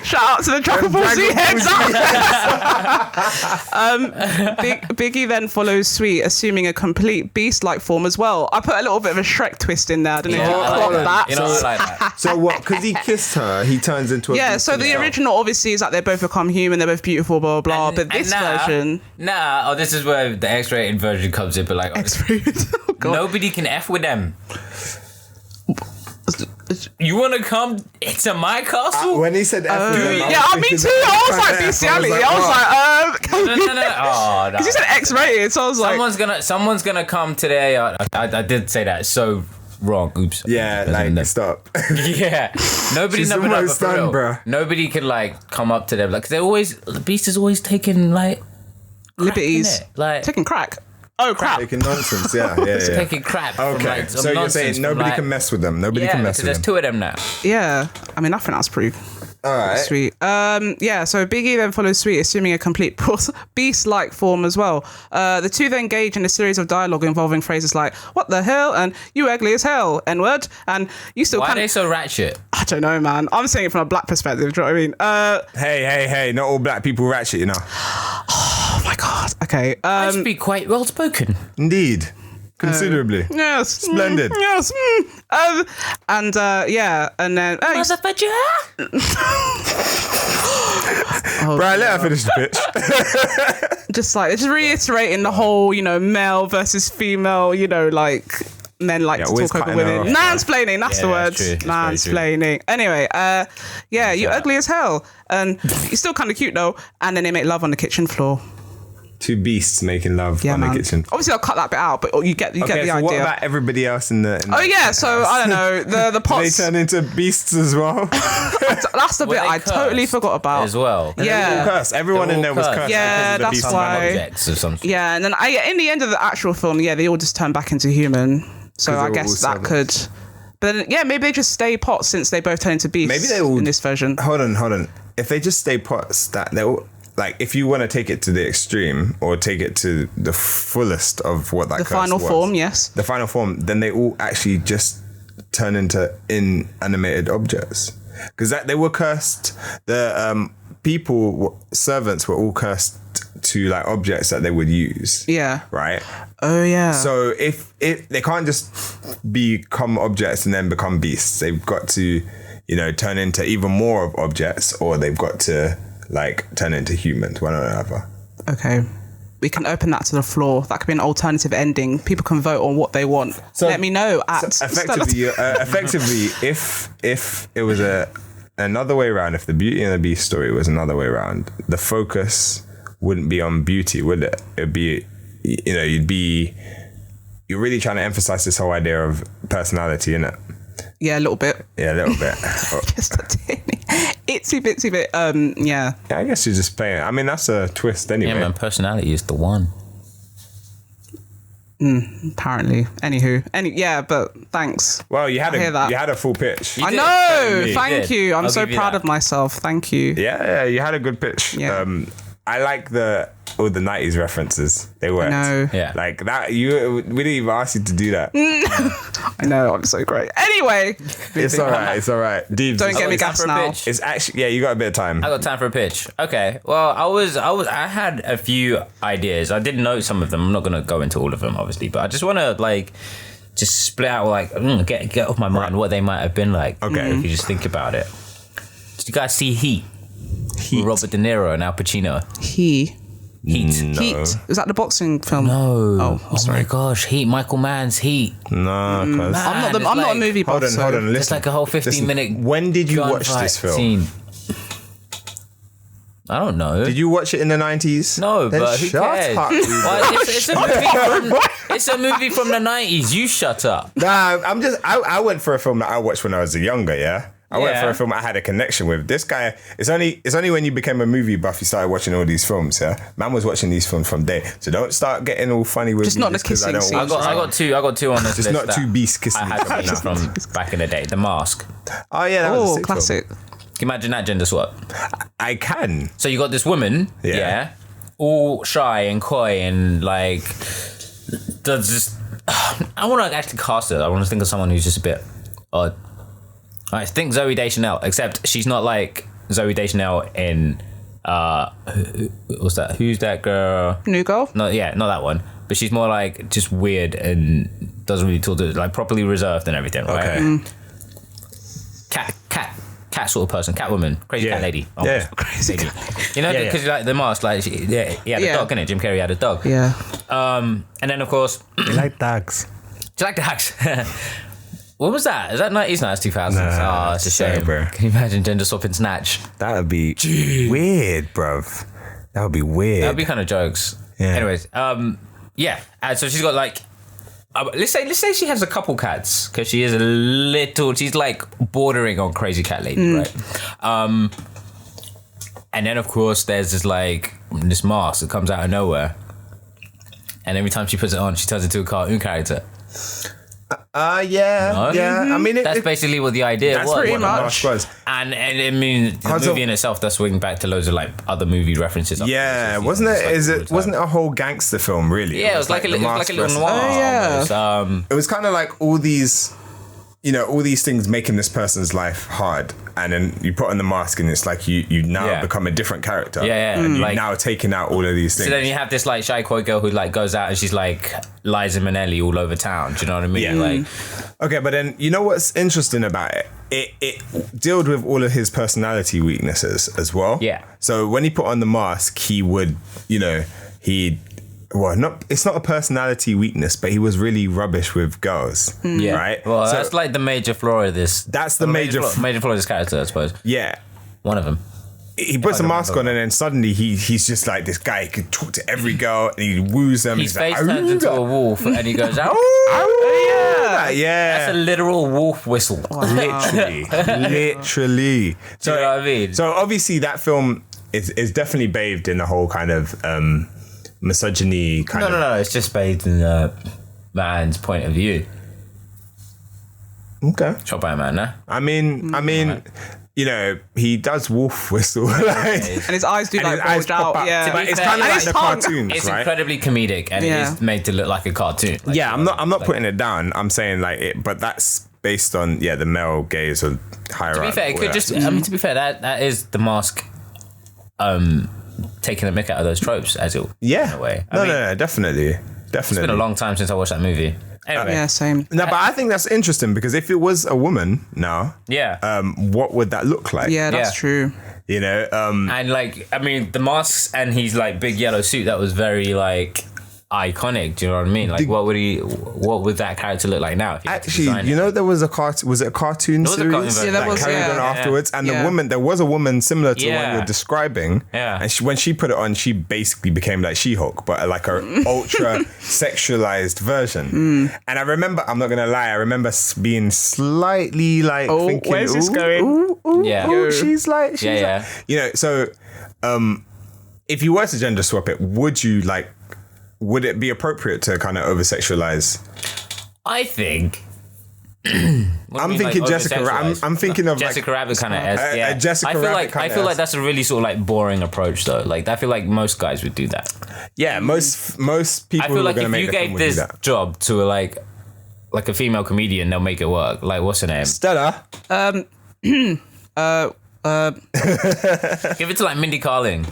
Shout out to the Dragon Ball Z heads up. Biggie then follows Sweet, assuming a complete beast-like form as well. I put a little bit of a Shrek twist in there. I don't know if you clocked that. You know, I like that. So what? Because he kissed her, he turns into a beast so the himself. original obviously is that they both become human, they're both beautiful, blah blah blah. But this version, this is where the X-rated version comes in. But like, X-rated. Oh, God. Nobody can F with them. You want to come into my castle? When he said F, me too. I was like bestiality. I was like, no. Oh, no. Because he said X-rated, so I was like, someone's gonna come today. I did say that. It's so wrong. Oops. Yeah, like stop. Yeah. Nobody. She's almost done, bruh. Nobody could like come up to them, like, 'cause the beast is always taking like liberties, like taking crack. Oh crap! Taking nonsense, yeah. Taking crap. Okay, so you're saying nobody can mess with them. Nobody can mess with them. There's two of them now. Yeah, I mean I think that's pretty. All right. Sweet. So Biggie then follows Sweet, assuming a complete beast-like form as well. The two then engage in a series of dialogue involving phrases like "What the hell?" and "You ugly as hell," N-word, and you still. Why are they so ratchet? I don't know, man. I'm saying it from a black perspective. Do you know what I mean? Hey! Not all black people ratchet, you know. Oh my God. Okay. I should be quite well spoken. Indeed. Considerably. Yes. Splendid. Yes. And then Motherfucker! Right, let her finish the pitch. just reiterating the whole, male versus female, like men like to talk over women. Mansplaining, that's the word. Mansplaining. Anyway, you ugly as hell. And you're still kind of cute though. And then they make love on the kitchen floor. Two beasts making love on the kitchen. Obviously, I'll cut that bit out, but you get the idea. What about everybody else in the so I don't know. The pots. They turn into beasts as well. That's the bit I totally forgot about. As well. And yeah. Cursed. Everyone in there was cursed. Yeah, that's why. Objects of some sort. Yeah, and then in the end of the actual film, they all just turn back into human. So I guess that could. But then, maybe they just stay pots since they both turn into beasts. Maybe they all in this version. Hold on. If they just stay pots, that they all. Like, if you want to take it to the extreme or take it to the fullest of what that curse was. The final form, yes. The final form, then they all actually just turn into inanimated objects. Because they were cursed. The servants were all cursed to, like, objects that they would use. Yeah. Right? Oh, yeah. So if they can't just become objects and then become beasts. They've got to, turn into even more of objects, or they've got to... like turn into humans, one or another. Okay. We can open that to the floor. That could be an alternative ending. People can vote on what they want. So, let me know at effectively, if it was another way around, if the Beauty and the Beast story was another way around, the focus wouldn't be on beauty, would it? It'd be, you're really trying to emphasize this whole idea of personality, innit? Yeah, a little bit. Yeah, a little bit. Just a teeny, itsy bitsy bit. Yeah. I guess you're just playing. I mean, that's a twist anyway. Yeah, man, personality is the one. Apparently. Anywho. But thanks. Well, you had I hear that. you had a full pitch. I did. know. You Thank did. you. I'm I'll so give you proud that. of myself. Thank you. Yeah, you had a good pitch. Yeah. I like all the 90s references. They worked. No. Yeah. Like that, we didn't even ask you to do that. I know. I'm so great. Anyway, It's all right. It's all right. Deebs, don't get me it's time gas for a now. pitch. It's actually, yeah, you got a bit of time. I got time for a pitch. Okay. Well, I had a few ideas. I did note some of them. I'm not gonna go into all of them, obviously, but I just want to just split out get off my mind what they might have been like. Okay. If you just think about it. Did you guys see Heat? With Robert De Niro and Al Pacino. Heat. No. Heat. Is that the boxing film? No. Oh, Oh my gosh. Heat. Michael Mann's Heat. No, because I'm not a movie buff. hold on. Listen, It's like a whole 15-minute. When did you watch gunfight this film? Scene. I don't know. Did you watch it in the 90s? No, Then but who shut cares? up. Well, it's a movie from the 90s. You shut up. Nah, I went for a film that I watched when I was younger, yeah? I went for a film I had a connection with. This guy, it's only when you became a movie buff you started watching all these films, yeah? Man was watching these films from day. So don't start getting all funny with Just me not the 'cause I kissing don't scene. watch I got two on this Just list. not that two beasts kissing I had each other. from back in the day. The Mask. Oh yeah, that was a Oh, sick classic. film. Can you imagine that gender swap? I can. So you got this woman, Yeah. all shy and coy and does just. I want to actually cast her. I want to think of someone who's just a bit odd. I think Zooey Deschanel, except she's not like Zooey Deschanel in what's that? Who's that girl? New girl? No, yeah, not that one. But she's more like just weird and doesn't really talk to like properly reserved and everything, right? Okay. Cat sort of person, cat woman, crazy cat lady. Oh, Yeah. Crazy. lady. You know, because like the Mask, like he had a dog, innit? Jim Carrey had a dog. Yeah. And then of course, You like dogs. do you like the hacks? What was that? Is that 90s, 2000s? Nah, Oh, it's a sorry, shame. bro. Can you imagine gender swapping Snatch? That would be weird, bruv. That would be weird. That would be kind of jokes. Yeah. Anyways, yeah. And so she's got like, let's say she has a couple cats because she is she's like bordering on crazy cat lady, right? And then of course there's this mask that comes out of nowhere, and every time she puts it on, she turns into a cartoon character. Yeah. No? Yeah. I mean, That's basically what the idea that's was. pretty Pretty much. much. And I mean, the How's movie it- in itself does swing back to loads of like other movie references. Yeah, wasn't it? Wasn't it a whole gangster film? Really? Yeah, it was like a The little Mask noir. versus- Oh, yeah. almost. It was kind of like all these things making this person's life hard, and then you put on the mask, and it's like you now Yeah. become a different character. Yeah, and you're like- now taking out all of these things. So then you have this like shy coy girl who like goes out and she's like Liza Minnelli all over town. Do you know what I mean? Yeah. Like, Okay, but then you know what's interesting about it? It dealt with all of his personality weaknesses as well. Yeah. So when he put on the mask, he would, it's not a personality weakness, but he was really rubbish with girls. yeah. Right? Well, So that's like the major flaw of this. that's the major flaw of this character, I suppose. yeah. One of them. He puts a mask on, and then suddenly he's just like this guy. He could talk to every girl, and he woos them. His He's face like, turns into a wolf and he goes, "Ow." yeah. That's a literal wolf whistle. Literally. Do you know what I mean? So obviously that film is definitely bathed in the whole kind of misogyny kind of. No. It's just based in the man's point of view. Okay. Shot by a man, nah? I mean, he does wolf whistle, like, And his eyes do and like his eyes bulge pop out. up. Yeah. But it's fair, kind of and like his the tongue. cartoons, It's right? incredibly comedic and Yeah. it is made to look like a cartoon. Like, Yeah, I'm not putting it down. I'm saying like it, but that's based on the male gaze or higher. To be fair, it could just. I mean, to be fair, that is the mask. Taking the mick out of those tropes, as it in a way. I mean, No, definitely. It's been a long time since I watched that movie. Anyway, Yeah, same. No, but I think that's interesting because if it was a woman now, yeah. what would that look like? Yeah, that's Yeah. true. And like, I mean, the masks and his like big yellow suit, that was very like iconic. Do you know what I mean? Like, what would that character look like now? If you had to design Actually, it? there was a cartoon. Was it a cartoon There was a series cartoon version. Yeah, that that was- carried yeah. on afterwards? And Yeah. there was a woman similar to what Yeah. you're describing. Yeah. And when she put it on, she basically became like She-Hulk, but like a ultra sexualized version. And I remember, I'm not gonna lie, I remember being slightly like thinking, where's this "Ooh, going?" ooh, Yeah. ooh, she's like, Yeah. so if you were to gender swap it, would you would it be appropriate to kind of over sexualize? I think. I'm thinking Jessica. I'm thinking of Jessica like, Rabbit kind of. Yeah. Jessica Rabbit. I feel like that's a really sort of like boring approach though. Like I feel like most guys would do that. Yeah, most people. I feel like who are if you gave this job to like a female comedian, they'll make it work. Like what's her name? Stella. Give it to like Mindy Kaling.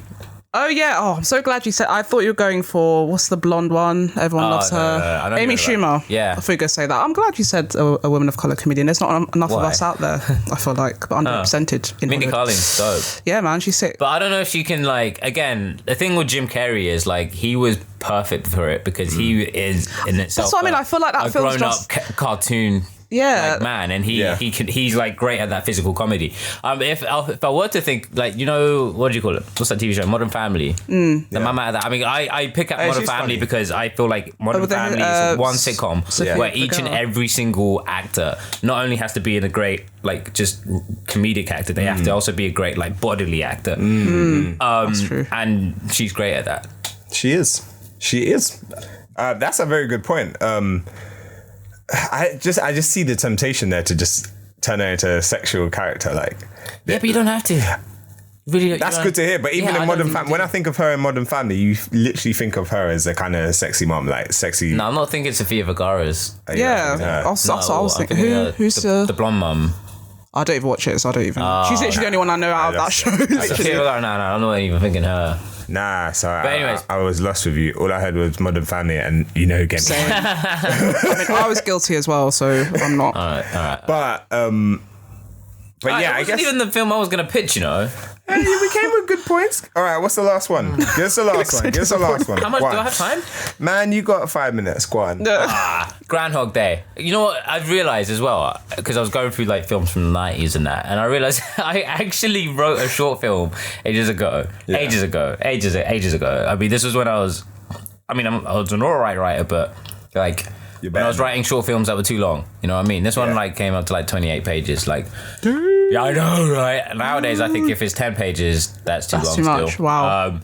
Oh yeah! Oh, I'm so glad you said. I thought you were going for what's the blonde one? Everyone loves her. No, Amy Schumer. Yeah, I thought you were going to say that. I'm glad you said a woman of color comedian. There's not enough of us out there. I feel like underrepresented. In Mindy Hollywood. Kaling's dope. Yeah, man, she's sick. But I don't know if she can like. Again, the thing with Jim Carrey is like he was perfect for it because he is in itself. That's what I mean. I feel like that a film's grown-up just cartoon. Yeah, like man, and he's like great at that physical comedy. If I were to think like what do you call it? What's that TV show? Modern Family. The mama at that. I mean, I pick up Modern Family because I feel like Modern Family is one sitcom where each and every single actor not only has to be in a great like just comedic actor, they have to also be a great like bodily actor. That's true. And she's great at that. She is. That's a very good point. I just see the temptation there to just turn her into a sexual character, like. Yeah, but you don't have to. Really, that's good to hear. But even in Modern Family, when I think of her in Modern Family, you literally think of her as a kind of sexy mom, like sexy. No, I'm not thinking Sofia Vergara's. Yeah, that's what I was thinking. Who's the blonde mum? I don't even watch it, so I don't even. She's literally the only one I know out of that show. No, I'm not even thinking her. Nah, sorry. But anyways, I was lost with you. All I heard was Modern Family, and again. I mean, I was guilty as well, so I'm not. All right. But yeah, I guess even the film I was gonna pitch. Hey, we came with good points. All right, what's the last one? Give us the last one. How much do I have time? Man, you got 5 minutes. Go on. Groundhog Day. You know what I've realised as well, because I was going through like films from the 90s and that, and I realised I actually wrote a short film ages ago. Ages ago. I mean, this was when I was an alright writer, but like when I was writing short films that were too long. You know what I mean? This one like came up to like 28 pages. Like, yeah, I know, right? Nowadays, I think if it's 10 pages, that's long too much. Still. Wow.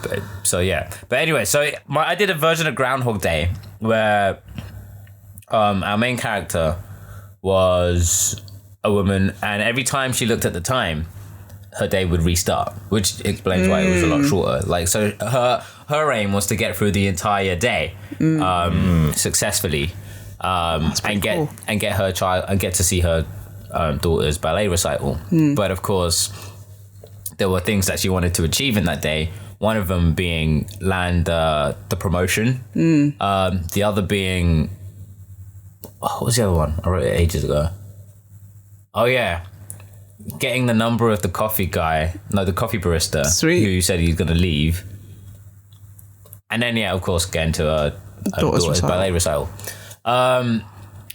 But anyway, I did a version of Groundhog Day where our main character was a woman, and every time she looked at the time, her day would restart, which explains why it was a lot shorter. Like, so her aim was to get through the entire day successfully, and get her child and get to see her daughter's ballet recital. But of course, there were things that she wanted to achieve in that day. One of them being land the promotion. The other being, what was the other one? I wrote it ages ago. Oh yeah. Getting the number of the coffee barista. Sweet. Who said he's going to leave. And then, of course, get into her daughter's ballet recital. And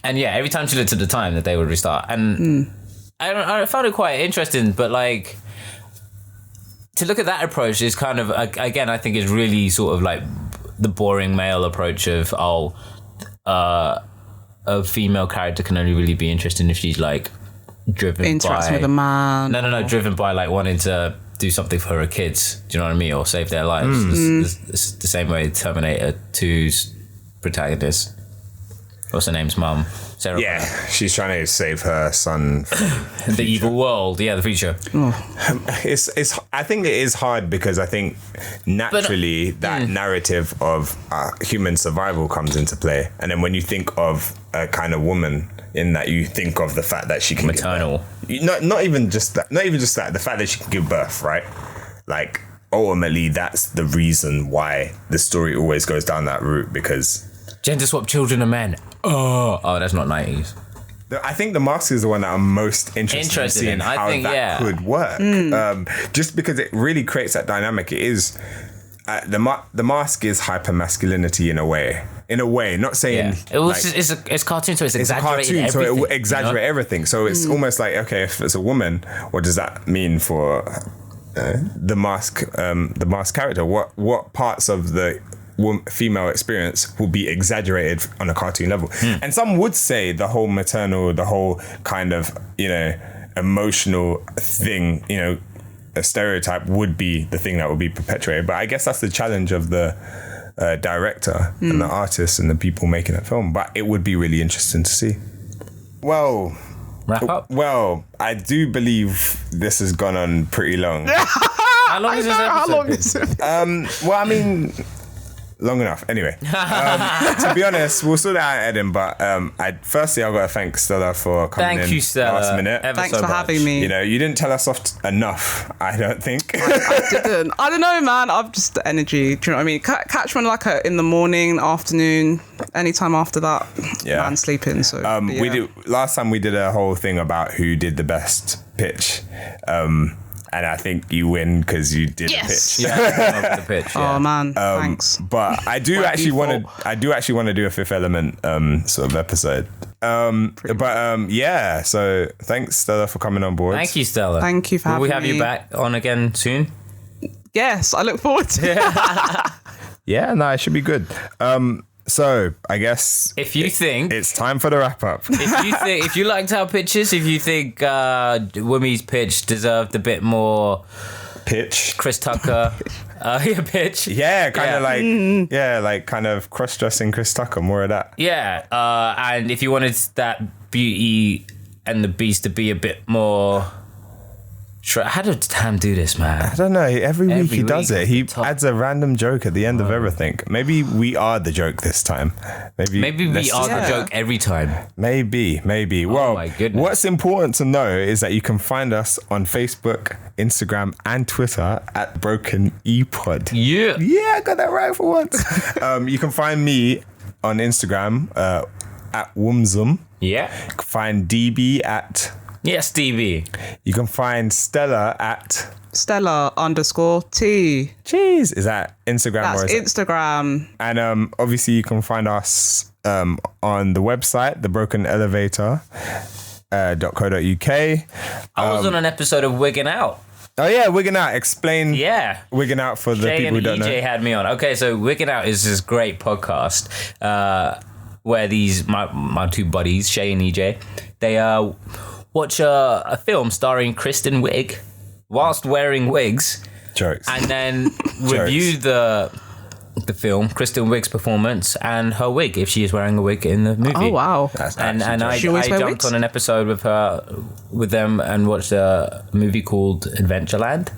yeah, every time she looked at the time, that they would restart. And I found it quite interesting, but like, to look at that approach is kind of, again, I think is really sort of like the boring male approach of, a female character can only really be interesting if she's like, interacting with a man. No, driven by like wanting to do something for her kids. Do you know what I mean? Or save their lives. It's the same way Terminator 2's protagonist. What's her name's mum? Sarah. Yeah, she's trying to save her son from the evil world. Yeah, the future. It's. I think it is hard because I think naturally that narrative of human survival comes into play, and then when you think of a kind of woman, in that you think of the fact that she can maternal. Not even just that. The fact that she can give birth, right? Like ultimately, that's the reason why the story always goes down that route, because gender swap children and men. Oh, that's not 90s. I think The Mask is the one that I'm most interested in seeing how that could work. Just because it really creates that dynamic. It is the Mask is hyper masculinity in a way. Not saying it's cartoon, so it's a cartoon, so it will exaggerate everything. So it's almost like, okay, if it's a woman, what does that mean for the Mask character? What parts of the female experience will be exaggerated on a cartoon level? And some would say the whole maternal, the whole kind of emotional thing, a stereotype would be the thing that would be perpetuated. But I guess that's the challenge of the director and the artists and the people making that film. But it would be really interesting to see. Well, wrap up. Well, I do believe this has gone on pretty long. How long is this episode? How long is it? Well, I mean, long enough. Anyway, to be honest, we'll sort it out at Eden. But firstly, I've got to thank Stella for coming in. Thank you, Stella. Last minute. Thanks for having me. You know, you didn't tell us off enough. I don't think. I didn't. I don't know, man. I've just the energy. Do you know what I mean? Catch me like in the morning, afternoon, anytime after that. Yeah. Man, sleeping. So we did last time. We did a whole thing about who did the best pitch. And I think you win because you did the pitch. Yeah, the pitch. Yeah. Oh man, thanks. But I do actually want to. I do actually want to do a Fifth Element sort of episode. Yeah. So thanks, Stella, for coming on board. Thank you, Stella. Thank you for having me. Will we have you back on again soon? Yes, I look forward to it. Yeah, no, it should be good. So I guess if you think it's time for the wrap up. If you liked our pitches, if you think Wumi's pitch deserved a bit more pitch, Chris Tucker, pitch. Yeah, kind of like kind of cross-dressing Chris Tucker, more of that. Yeah, and if you wanted that Beauty and the Beast to be a bit more. How did Tam do this, man? I don't know. Every week he does it. He adds a random joke at the end of everything. Maybe we are the joke this time. Maybe we are the joke every time. Maybe. Well, my goodness. What's important to know is that you can find us on Facebook, Instagram, and Twitter at Broken ePod. Yeah, I got that right for once. You can find me on Instagram at Wumzum. Yeah. You can find DB at... Yes, DB. You can find Stella at Stella_T. Jeez, is that Instagram? That's or is Instagram. And obviously you can find us on the website, thebrokenelevator.co.uk. I was on an episode of Wigging Out. Oh yeah, Wigging Out. Explain. Yeah, Wigging Out for the Jay people who don't and EJ know. had me on. Okay, so Wigging Out is this great podcast where these my two buddies, Shay and EJ, they watch a film starring Kristen Wiig whilst wearing wigs. Jokes. And then review the film, Kristen Wiig's performance and her wig, if she is wearing a wig in the movie. Oh wow. And I jumped on an episode with them and watched a movie called Adventureland.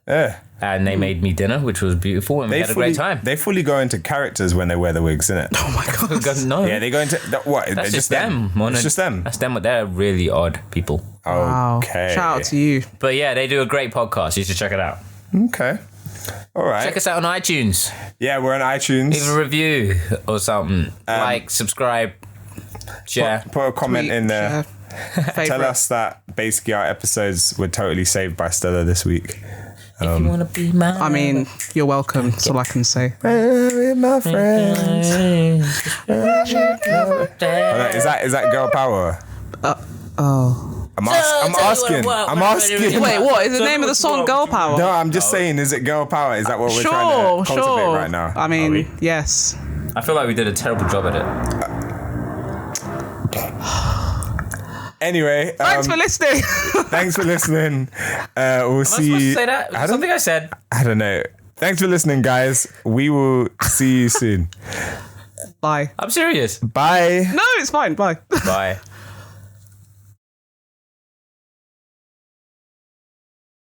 Yeah. And they made me dinner, which was beautiful, and we had a great time. They fully go into characters when they wear the wigs, innit? Oh my god. No. Yeah, they go into what? That's just them. It's just them. That's them. They're really odd people. Wow. Okay. Shout out to you. But yeah, they do a great podcast. You should check it out. Okay. All right. Check us out on iTunes. Yeah, we're on iTunes. Leave a review or something. Like, subscribe, share. Put a comment in there. Favorite. Tell us that basically our episodes were totally saved by Stella this week. If you want to be mine. I mean, you're welcome. That's all I can say. My friends. Is that girl power? I'm asking. Wait, what is the name of the song? Girl Power? No, I'm just saying. Is it girl power? Is that what we're trying to cultivate right now? I mean, yes. I feel like we did a terrible job at it. Anyway, Thanks for listening. Thanks for listening. We'll see you. Am I supposed to say that? Something I said. I don't know. Thanks for listening, guys. We will see you soon. Bye. I'm serious. Bye. No, it's fine. Bye. Bye.